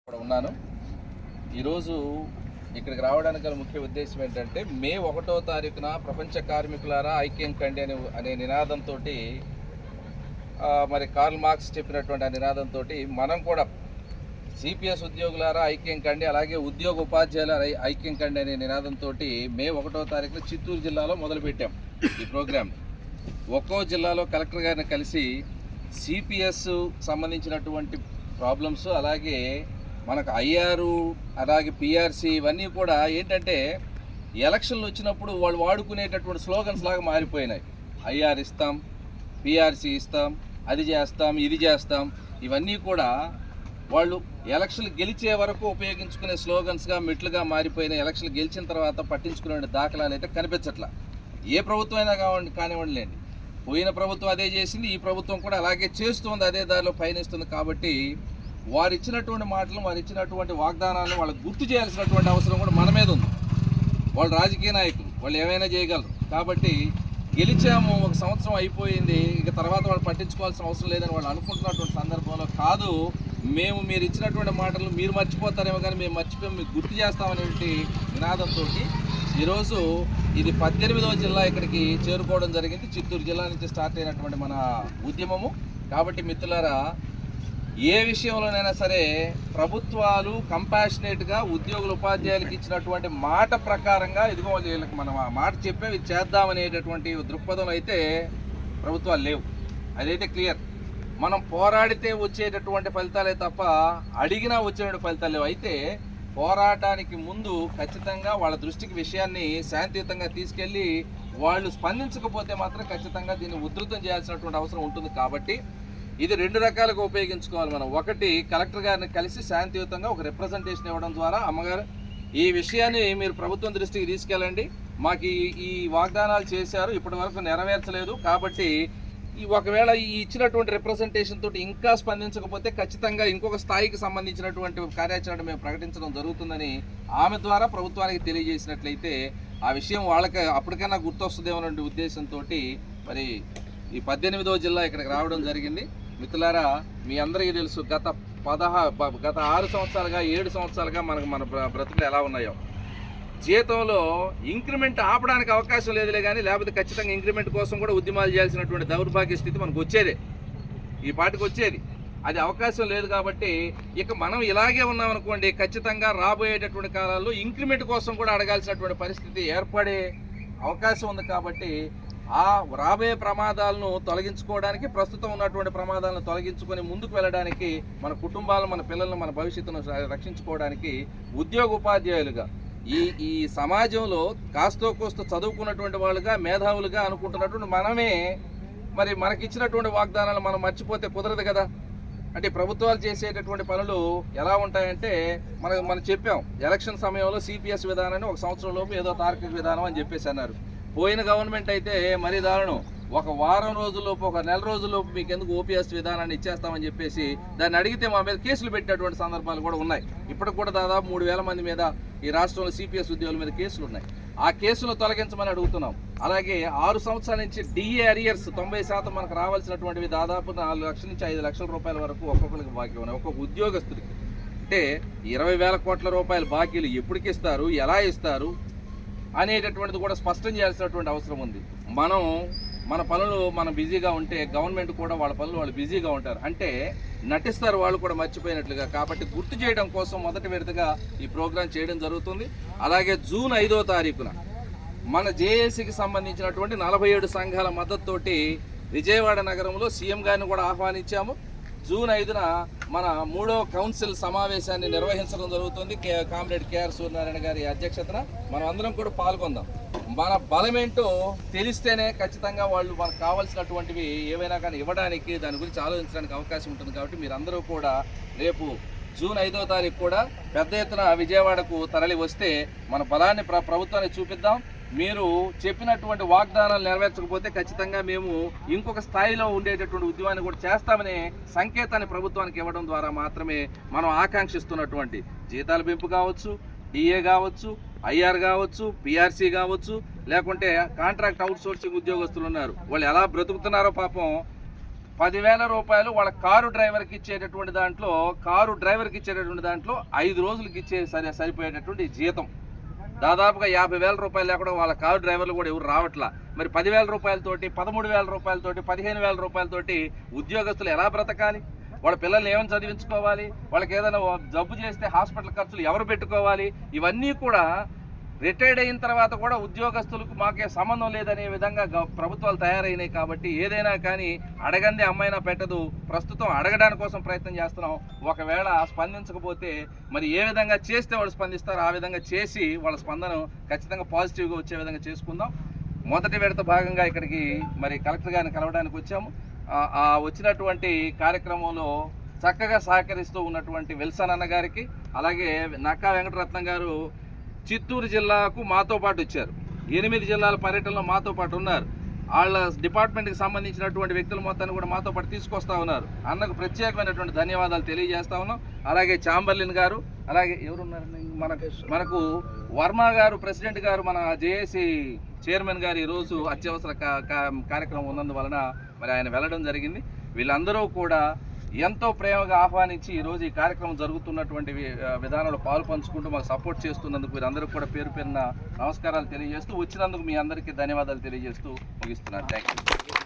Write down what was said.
ఇక్కడ ఉన్నాను. ఈరోజు ఇక్కడికి రావడానికి గల ముఖ్య ఉద్దేశం ఏంటంటే, మే 1వ తారీఖున ప్రపంచ కార్మికులారా ఐక్యం కండి అనే నినాదంతో, మరి కార్ల్ మార్క్స్ చెప్పినటువంటి ఆ నినాదంతో మనం కూడా సిపిఎస్ ఉద్యోగులారా ఐక్యం కండి, అలాగే ఉద్యోగ ఉపాధ్యాయుల ఐక్యం కండి అనే నినాదంతో మే 1వ తారీఖున చిత్తూరు జిల్లాలో మొదలుపెట్టాం ఈ ప్రోగ్రాం. ఒక్కో జిల్లాలో కలెక్టర్ గారిని కలిసి సిపిఎస్ సంబంధించినటువంటి ప్రాబ్లమ్స్, అలాగే మనకు ఐఆర్, అలాగే పిఆర్సి, ఇవన్నీ కూడా ఏంటంటే ఎలక్షన్లు వచ్చినప్పుడు వాళ్ళు వాడుకునేటటువంటి స్లోగన్స్ లాగా మారిపోయినాయి. ఐఆర్ ఇస్తాం, పిఆర్సి ఇస్తాం, అది చేస్తాం, ఇది చేస్తాం, ఇవన్నీ కూడా వాళ్ళు ఎలక్షన్లు గెలిచే వరకు ఉపయోగించుకునే స్లోగన్స్గా మెట్లుగా మారిపోయిన. ఎలక్షన్లు గెలిచిన తర్వాత పట్టించుకునే దాఖలాలు అయితే కనిపించట్లా. ఏ ప్రభుత్వం అయినా కానివ్వండిలేండి, పోయిన ప్రభుత్వం అదే చేసింది, ఈ ప్రభుత్వం కూడా అలాగే చేస్తుంది, అదే దారిలో పయనిస్తుంది. కాబట్టి వారు ఇచ్చినటువంటి మాటలు, వారు ఇచ్చినటువంటి వాగ్దానాలను వాళ్ళకు గుర్తు చేయాల్సినటువంటి అవసరం కూడా మన మీద ఉంది. వాళ్ళు రాజకీయ నాయకులు, వాళ్ళు ఏమైనా చేయగలరు. కాబట్టి గెలిచాము, ఒక సంవత్సరం అయిపోయింది, ఇక తర్వాత వాళ్ళు పట్టించుకోవాల్సిన అవసరం లేదని వాళ్ళు అనుకుంటున్నటువంటి సందర్భంలో కాదు, మేము మీరు ఇచ్చినటువంటి మాటలు మీరు మర్చిపోతారేమో కానీ మేము మర్చిపోయి మీకు గుర్తు చేస్తామనేటువంటి నినాదంతో ఈరోజు ఇది 18వ జిల్లా ఇక్కడికి చేరుకోవడం జరిగింది. చిత్తూరు జిల్లా నుంచి స్టార్ట్ అయినటువంటి మన ఉద్యమము. కాబట్టి మిత్రులారా, ఏ విషయంలోనైనా సరే ప్రభుత్వాలు కంపాషనేట్గా ఉద్యోగుల ఉపాధ్యాయులకు ఇచ్చినటువంటి మాట ప్రకారంగా, ఇదిగో వీళ్ళకి మనం ఆ మాట చెప్పేవి చేద్దామనేటటువంటి దృక్పథం అయితే ప్రభుత్వాలు లేవు. అదైతే క్లియర్. మనం పోరాడితే వచ్చేటటువంటి ఫలితాలే తప్ప అడిగినా వచ్చేటువంటి ఫలితాలు లేవు. అయితే పోరాటానికి ముందు ఖచ్చితంగా వాళ్ళ దృష్టికి విషయాన్ని శాంతియుతంగా తీసుకెళ్ళి వాళ్ళు స్పందించకపోతే మాత్రం ఖచ్చితంగా దీన్ని ఉధృతం చేయాల్సినటువంటి అవసరం ఉంటుంది. కాబట్టి ఇది రెండు రకాలుగా ఉపయోగించుకోవాలి మనం. ఒకటి, కలెక్టర్ గారిని కలిసి శాంతియుతంగా ఒక రిప్రజెంటేషన్ ఇవ్వడం ద్వారా, అమ్మగారు ఈ విషయాన్ని మీరు ప్రభుత్వం దృష్టికి తీసుకెళ్ళండి, మాకు ఈ వాగ్దానాలు చేశారు, ఇప్పటి వరకు నెరవేర్చలేదు, కాబట్టి ఒకవేళ ఈ ఇచ్చినటువంటి రిప్రజెంటేషన్ తోటి ఇంకా స్పందించకపోతే ఖచ్చితంగా ఇంకొక స్థాయికి సంబంధించినటువంటి కార్యాచరణ మేము ప్రకటించడం జరుగుతుందని ఆమె ద్వారా ప్రభుత్వానికి తెలియజేసినట్లయితే ఆ విషయం వాళ్ళకి అప్పటికైనా గుర్తొస్తుందేమోనండి ఉద్దేశంతో మరి ఈ 18వ జిల్లా ఇక్కడికి రావడం జరిగింది. మిత్రులారా, మీ అందరికీ తెలుసు, గత 6 సంవత్సరాలుగా 7 సంవత్సరాలుగా మన బ్రతుకులు ఎలా ఉన్నాయో. జీతంలో ఇంక్రిమెంట్ ఆపడానికి అవకాశం లేదులే కానీ, లేకపోతే ఖచ్చితంగా ఇంక్రిమెంట్ కోసం కూడా ఉద్యమాలు చేయాల్సినటువంటి దౌర్భాగ్య స్థితి మనకు వచ్చేదే, ఈ పాటికి వచ్చేది. అది అవకాశం లేదు. కాబట్టి ఇక మనం ఇలాగే ఉన్నామనుకోండి, ఖచ్చితంగా రాబోయేటటువంటి కాలాల్లో ఇంక్రిమెంట్ కోసం కూడా అడగాల్సినటువంటి పరిస్థితి ఏర్పడే అవకాశం ఉంది. కాబట్టి ఆ రాబోయే ప్రమాదాలను తొలగించుకోవడానికి, ప్రస్తుతం ఉన్నటువంటి ప్రమాదాలను తొలగించుకొని ముందుకు వెళ్ళడానికి, మన కుటుంబాలను, మన పిల్లలను, మన భవిష్యత్తును రక్షించుకోవడానికి ఉద్యోగ ఉపాధ్యాయులుగా ఈ సమాజంలో కాస్తో కోస్తో చదువుకున్నటువంటి వాళ్ళుగా, మేధావులుగా అనుకుంటున్నటువంటి మనమే మరి మనకిచ్చినటువంటి వాగ్దానాలు మనం మర్చిపోతే కుదరదు కదా. అంటే ప్రభుత్వాలు చేసేటటువంటి పనులు ఎలా ఉంటాయంటే, మనం చెప్పాం, ఎలక్షన్ సమయంలో సిపిఎస్ విధానాన్ని 1 సంవత్సరం లోపు ఏదో తార్కిక విధానం అని చెప్పేసి అన్నారు. పోయిన గవర్నమెంట్ అయితే మరీ దారుణం, 1 వారం రోజుల్లోపు, 1 నెల రోజుల్లోపు మీకు ఎందుకు ఓపీఎస్ విధానాన్ని ఇచ్చేస్తామని చెప్పేసి దాన్ని అడిగితే మా మీద కేసులు పెట్టేటువంటి సందర్భాలు కూడా ఉన్నాయి. ఇప్పటికి కూడా దాదాపు 3000 మంది మీద ఈ రాష్ట్రంలో సిపిఎస్ ఉద్యోగుల మీద కేసులు ఉన్నాయి. ఆ కేసులు తొలగించమని అడుగుతున్నాం. అలాగే 6 సంవత్సరాల నుంచి డిఏ అరియర్స్ 90% మనకు రావాల్సినటువంటివి దాదాపు 4 లక్షల నుంచి 5 లక్షల రూపాయల వరకు ఒక్కొక్కరికి బాకీ ఉన్నాయి. ఒక్కొక్క ఉద్యోగస్తుడికి అంటే 20,000 కోట్ల రూపాయల బాకీలు ఎప్పటికి ఇస్తారు, ఎలా ఇస్తారు అనేటటువంటిది కూడా స్పష్టం చేయాల్సినటువంటి అవసరం ఉంది. మన పనులు మనం బిజీగా ఉంటే గవర్నమెంట్ కూడా వాళ్ళ పనులు వాళ్ళు బిజీగా ఉంటారు, అంటే నటిస్తారు వాళ్ళు కూడా మర్చిపోయినట్లుగా. కాబట్టి గుర్తు చేయడం కోసం మొదటి విడతగా ఈ ప్రోగ్రాం చేయడం జరుగుతుంది. అలాగే జూన్ 5వ తారీఖున మన జేఏసీకి సంబంధించినటువంటి 47 సంఘాల మద్దతుతోటి విజయవాడ నగరంలో సీఎం గారిని కూడా ఆహ్వానించాము. జూన్ 5న మన 3వ కౌన్సిల్ సమావేశాన్ని నిర్వహించడం జరుగుతుంది. కామ్రేడ్ కేఆర్ సూర్యనారాయణ గారి అధ్యక్షతన మనం అందరం కూడా పాల్గొందాం. మన బలమేంటో తెలిస్తేనే ఖచ్చితంగా వాళ్ళు మనకు కావాల్సినటువంటివి ఏవైనా కానీ ఇవ్వడానికి, దాని గురించి ఆలోచించడానికి అవకాశం ఉంటుంది. కాబట్టి మీరందరూ కూడా రేపు జూన్ 5వ తారీఖు కూడా పెద్ద ఎత్తున విజయవాడకు తరలి వస్తే మన బలాన్ని ప్రభుత్వానికి చూపిద్దాం. మీరు చెప్పినటువంటి వాగ్దానాలు నెరవేర్చకపోతే ఖచ్చితంగా మేము ఇంకొక స్థాయిలో ఉండేటటువంటి ఉద్యమాన్ని కూడా చేస్తామనే సంకేతాన్ని ప్రభుత్వానికి ఇవ్వడం ద్వారా మాత్రమే మనం ఆకాంక్షిస్తున్నటువంటి జీతాల పెంపు కావచ్చు, డిఏ కావచ్చు, ఐఆర్ కావచ్చు, పిఆర్సీ కావచ్చు, లేకుంటే కాంట్రాక్ట్ అవుట్ సోర్సింగ్ ఉద్యోగస్తులు ఉన్నారు, వాళ్ళు ఎలా బ్రతుకుతున్నారో పాపం 10,000 రూపాయలు వాళ్ళ కారు డ్రైవర్కి ఇచ్చేటటువంటి దాంట్లో 5 రోజులకి ఇచ్చే సరిపోయేటటువంటి జీతం. దాదాపుగా 50,000 రూపాయలు లేకుండా వాళ్ళ కారు డ్రైవర్లు కూడా ఎవరు రావట్లా. మరి 10,000 రూపాయలతోటి, 13,000 రూపాయలతోటి, 15,000 రూపాయలతోటి ఉద్యోగస్తులు ఎలా బ్రతకాలి? వాళ్ళ పిల్లల్ని ఏమైనా చదివించుకోవాలి? వాళ్ళకి ఏదైనా జబ్బు చేస్తే హాస్పిటల్ ఖర్చులు ఎవరు పెట్టుకోవాలి? ఇవన్నీ కూడా రిటైర్డ్ అయిన తర్వాత కూడా ఉద్యోగస్తులకు మాకే సంబంధం లేదనే విధంగా ప్రభుత్వాలు తయారైనాయి. కాబట్టి ఏదైనా కానీ అడగంది అమ్మాయినా పెట్టదు. ప్రస్తుతం అడగడానికి కోసం ప్రయత్నం చేస్తున్నాం. ఒకవేళ స్పందించకపోతే మరి ఏ విధంగా చేస్తే వాళ్ళు స్పందిస్తారో ఆ విధంగా చేసి వాళ్ళ స్పందన ఖచ్చితంగా పాజిటివ్గా వచ్చే విధంగా చేసుకుందాం. మొదటి విడత భాగంగా ఇక్కడికి మరి కలెక్టర్ గారిని కలవడానికి వచ్చాము. వచ్చినటువంటి కార్యక్రమంలో చక్కగా సహకరిస్తూ ఉన్నటువంటి విల్సన్ అన్న గారికి, అలాగే నక్కా వెంకటరత్నం గారు చిత్తూరు జిల్లాకు మాతో పాటు వచ్చారు. 8 జిల్లాల పర్యటనలో మాతో పాటు ఉన్నారు. వాళ్ళ డిపార్ట్మెంట్కి సంబంధించినటువంటి వ్యక్తులు మొత్తాన్ని కూడా మాతో పాటు తీసుకొస్తా ఉన్నారు. అన్నకు ప్రత్యేకమైనటువంటి ధన్యవాదాలు తెలియజేస్తా ఉన్నాం. అలాగే చాంబర్లిన్ గారు, అలాగే ఎవరున్నారు మనకు వర్మ గారు, ప్రెసిడెంట్ గారు, మన జేఏసీ చైర్మన్ గారు ఈరోజు అత్యవసర కార్యక్రమం ఉన్నందువలన మరి ఆయన వెళ్ళడం జరిగింది. వీళ్ళందరూ కూడా ఎంతో ప్రేమగా ఆహ్వానించి ఈరోజు ఈ కార్యక్రమం జరుగుతున్నటువంటి విధానంలో పాలు పంచుకుంటూ మాకు సపోర్ట్ చేస్తున్నందుకు వీరందరూ కూడా పేరు పేరున నమస్కారాలు తెలియజేస్తూ, వచ్చినందుకు మీ అందరికీ ధన్యవాదాలు తెలియజేస్తూ ముగిస్తున్నాను. Thank you.